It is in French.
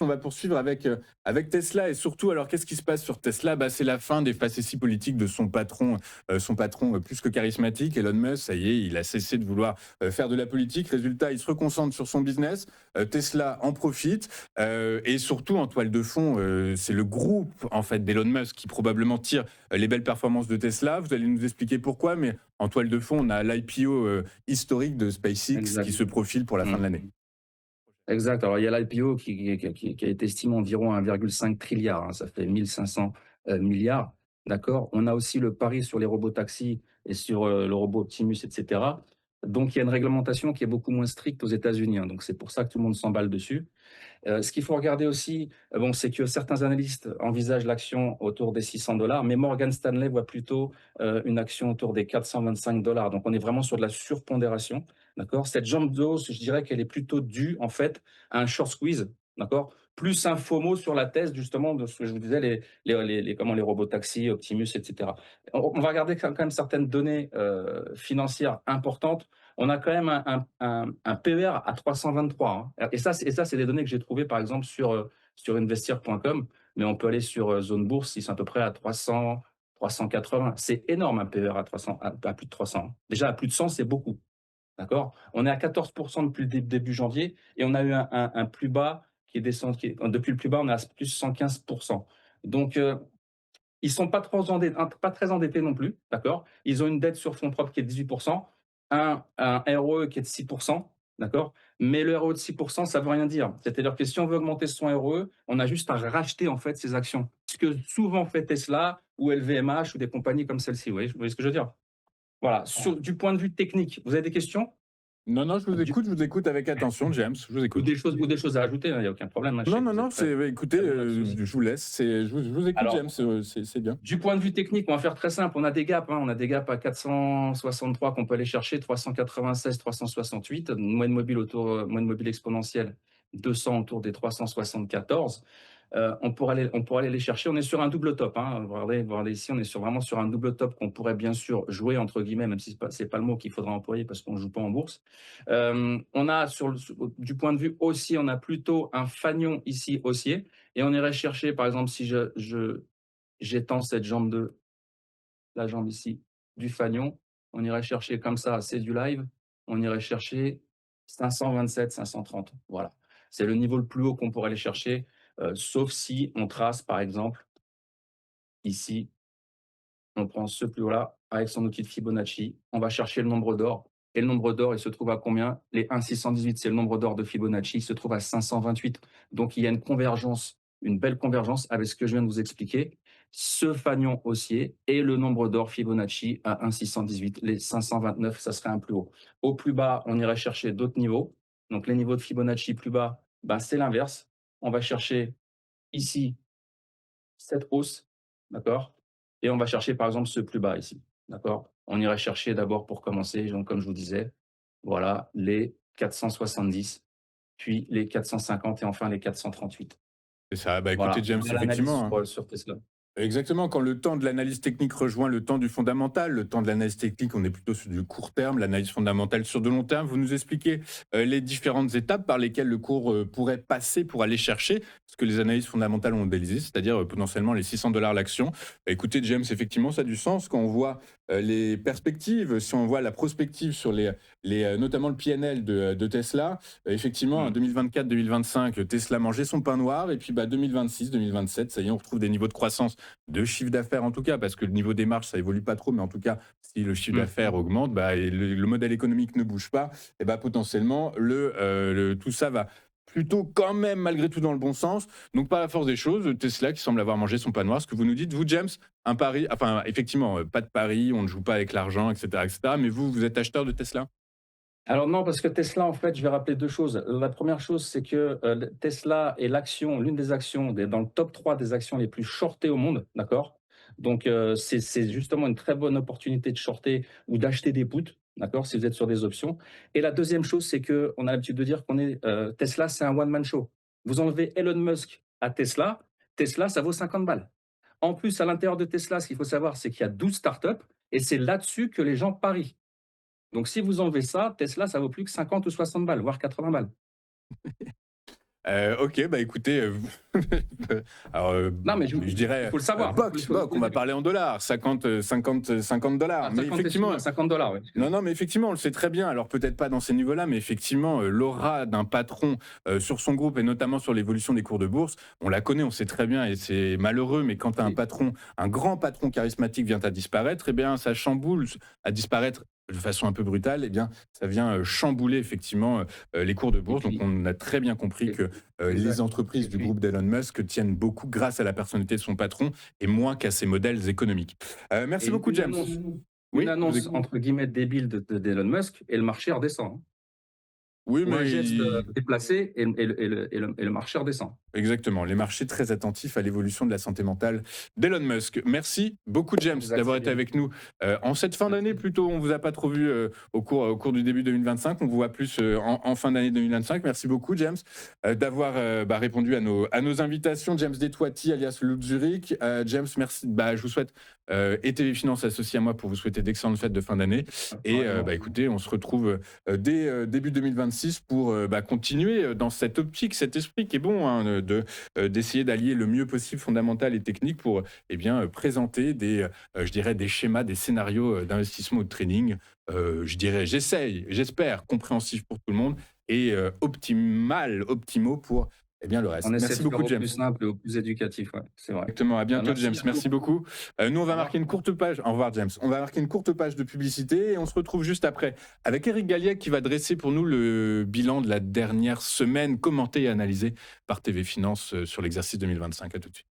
On va poursuivre avec Tesla et surtout, alors qu'est-ce qui se passe sur Tesla? C'est la fin des facéties politiques de son patron plus que charismatique, Elon Musk. Ça y est, il a cessé de vouloir faire de la politique. Résultat, il se reconcentre sur son business. Tesla en profite et surtout en toile de fond, c'est le groupe en fait d'Elon Musk qui probablement tire les belles performances de Tesla. Vous allez nous expliquer pourquoi, mais en toile de fond, on a l'IPO historique de SpaceX qui Exact. se profile pour la fin de l'année. Mmh. Exact. Alors, il y a l'IPO qui a été estimé environ à 1,5 trilliard, hein, ça fait 1 500 milliards, d'accord? On a aussi le pari sur les robots taxis et sur, le robot Optimus et cetera. Donc il y a une réglementation qui est beaucoup moins stricte aux États-Unis, hein, donc c'est pour ça que tout le monde s'emballe dessus. Ce qu'il faut regarder aussi, bon, c'est que certains analystes envisagent l'action autour des 600 dollars, mais Morgan Stanley voit plutôt une action autour des 425 dollars. Donc, on est vraiment sur de la surpondération. D'accord. Cette jambe de hausse, je dirais qu'elle est plutôt due, en fait, à un short squeeze. D'accord. Plus un FOMO sur la thèse, justement, de ce que je vous disais, comment les robots taxis, Optimus, etc. On va regarder quand même certaines données financières importantes. On a quand même un PER à 323, hein. Et ça, c'est des données que j'ai trouvées, par exemple, sur investir.com, mais on peut aller sur Zone Bourse, ils sont à peu près à 300, 380. C'est énorme, un PER à 300, à plus de 300. Déjà, à plus de 100, c'est beaucoup. D'accord. On est à 14% depuis le début janvier et on a eu un plus bas qui est descendu. Depuis le plus bas, on est à plus 115%. Donc, ils sont pas très endettés non plus, d'accord? Ils ont une dette sur fonds propres qui est de 18%, un ROE qui est de 6%, d'accord? Mais le ROE de 6%, ça veut rien dire. C'est-à-dire que si on veut augmenter son ROE, on a juste à racheter en fait ses actions. Ce que souvent fait Tesla ou LVMH ou des compagnies comme celle-ci. Vous voyez ce que je veux dire? Voilà. Du point de vue technique, vous avez des questions? Non, non, Du- je vous écoute avec attention, James, je vous ou écoute. des choses à ajouter, hein, il n'y a aucun problème, hein, je Non, sais que non, vous êtes non, très, écoutez, très bon là-dessus aussi. je vous laisse, je vous écoute, James, Alors, c'est bien. du point de vue technique, on va faire très simple. On a des gaps, hein. On a des gaps à 463 qu'on peut aller chercher, 396, 368, moyenne mobile exponentielle, 200 autour des 374. On pourrait aller les chercher. On est sur un double top, hein. Regardez ici, on est vraiment sur un double top qu'on pourrait bien sûr jouer entre guillemets, même si c'est pas le mot qu'il faudra employer parce qu'on joue pas en bourse. On a du point de vue haussier, on a plutôt un fanion ici haussier et on irait chercher, par exemple, si j'étends la jambe ici du fanion, on irait chercher comme ça, c'est du live, on irait chercher 527, 530. Voilà. C'est le niveau le plus haut qu'on pourrait aller chercher, sauf si on trace, par exemple, ici, on prend ce plus haut-là avec son outil de Fibonacci, on va chercher le nombre d'or. Et le nombre d'or, il se trouve à combien? Les 1,618, c'est le nombre d'or de Fibonacci, il se trouve à 528. Donc il y a une convergence, une belle convergence avec ce que je viens de vous expliquer. Ce fanion haussier et le nombre d'or Fibonacci à 1,618, les 529, ça serait un plus haut. Au plus bas, on irait chercher d'autres niveaux. Donc les niveaux de Fibonacci plus bas, c'est l'inverse. On va chercher ici cette hausse, d'accord? Et on va chercher par exemple ce plus bas ici, d'accord? On irait chercher d'abord pour commencer, donc comme je vous disais, voilà, les 470, puis les 450 et enfin les 438. C'est ça, écoutez, Voilà, James, voilà l'analyse effectivement, hein. sur Tesla. Exactement, quand le temps de l'analyse technique rejoint le temps du fondamental, le temps de l'analyse technique, on est plutôt sur du court terme, l'analyse fondamentale sur de long terme. Vous nous expliquez les différentes étapes par lesquelles le cours pourrait passer pour aller chercher ce que les analyses fondamentales ont modélisé, c'est-à-dire potentiellement les 600 dollars l'action. Écoutez, James, effectivement, ça a du sens quand on voit les perspectives, si on voit la prospective sur notamment le PNL de Tesla. Effectivement, en Mmh. 2024-2025, Tesla mangeait son pain noir, et puis 2026-2027, ça y est, on retrouve des niveaux de croissance de chiffre d'affaires en tout cas, parce que le niveau des marges, ça évolue pas trop, mais en tout cas, si le chiffre Mmh. d'affaires augmente, et le modèle économique ne bouge pas, et potentiellement, tout ça va plutôt quand même malgré tout dans le bon sens. Donc par la force des choses, Tesla qui semble avoir mangé son pain noir, ce que vous nous dites, vous James, un pari, enfin effectivement, pas de pari, on ne joue pas avec l'argent, etc., etc. Mais vous êtes acheteur de Tesla? Alors non, parce que Tesla, en fait, je vais rappeler 2 choses. La première chose, c'est que, Tesla est l'une des actions dans le top 3 des actions les plus shortées au monde, d'accord? Donc, c'est justement une très bonne opportunité de shorter ou d'acheter des puts, d'accord, si vous êtes sur des options. Et la deuxième chose, c'est qu'on a l'habitude de dire Tesla, c'est un one man show. Vous enlevez Elon Musk à Tesla, Tesla, ça vaut 50 balles. En plus, à l'intérieur de Tesla, ce qu'il faut savoir, c'est qu'il y a 12 startups et c'est là-dessus que les gens parient. Donc si vous enlevez ça, Tesla, ça vaut plus que 50 ou 60 balles, voire 80 balles. OK, bah, écoutez, alors, Non, mais je il dirais, faut le savoir. boc, on va parler en dollars, 50 Ah, $. Mais 50, effectivement, excuse-moi, 50 $, oui, non, excuse-moi. non, mais effectivement, on le sait très bien. Alors peut-être pas dans ces niveaux-là, mais effectivement, l'aura d'un patron sur son groupe et notamment sur l'évolution des cours de bourse, on la connaît, on sait très bien et c'est malheureux, mais quand un Oui, patron, un grand patron charismatique vient à disparaître, eh bien ça chamboule, à disparaître de façon un peu brutale, eh bien ça vient chambouler effectivement les cours de et bourse. Donc puis on a très bien compris et que les exact et entreprises du puis groupe d'Elon Musk tiennent beaucoup grâce à la personnalité de son patron et moins qu'à ses modèles économiques. et Merci beaucoup, James. une Oui, je vous annonce écoute. entre guillemets «débile» d'Elon Musk et le marché redescend, hein. Oui, Ou un mais geste, déplacé et le marché redescend. exactement, les marchés très attentifs à l'évolution de la santé mentale d'Elon Musk. Merci beaucoup, James, Exact, d'avoir c'est été bien. avec nous en cette fin d'année. Merci. Plutôt, on vous a pas trop vu au cours du début 2025. On vous voit plus en fin d'année 2025. Merci beaucoup, James, d'avoir répondu à nos invitations. James Detuati, alias Loup Zurich. James, merci. Je vous souhaite et TV Finance associé à moi pour vous souhaiter d'excellentes fêtes de fin d'année. Et Pareillement. écoutez, on se retrouve dès début 2026 pour continuer dans cette optique, cet esprit qui est bon, hein, d'essayer d'allier le mieux possible fondamental et technique pour présenter je dirais des schémas, des scénarios d'investissement ou de trading, je dirais, j'espère, compréhensifs pour tout le monde et optimaux pour le On reste. essaie Merci de faire beaucoup, au James. plus simple et au plus éducatif, ouais, c'est vrai. Exactement. À bientôt, Merci James. à Merci vous. beaucoup. Nous, on Au va marquer revoir. une courte page. Au revoir, James. On va marquer une courte page de publicité et on se retrouve juste après avec Eric Galliec qui va dresser pour nous le bilan de la dernière semaine, commenté et analysé par TV Finance sur l'exercice 2025. À tout de suite.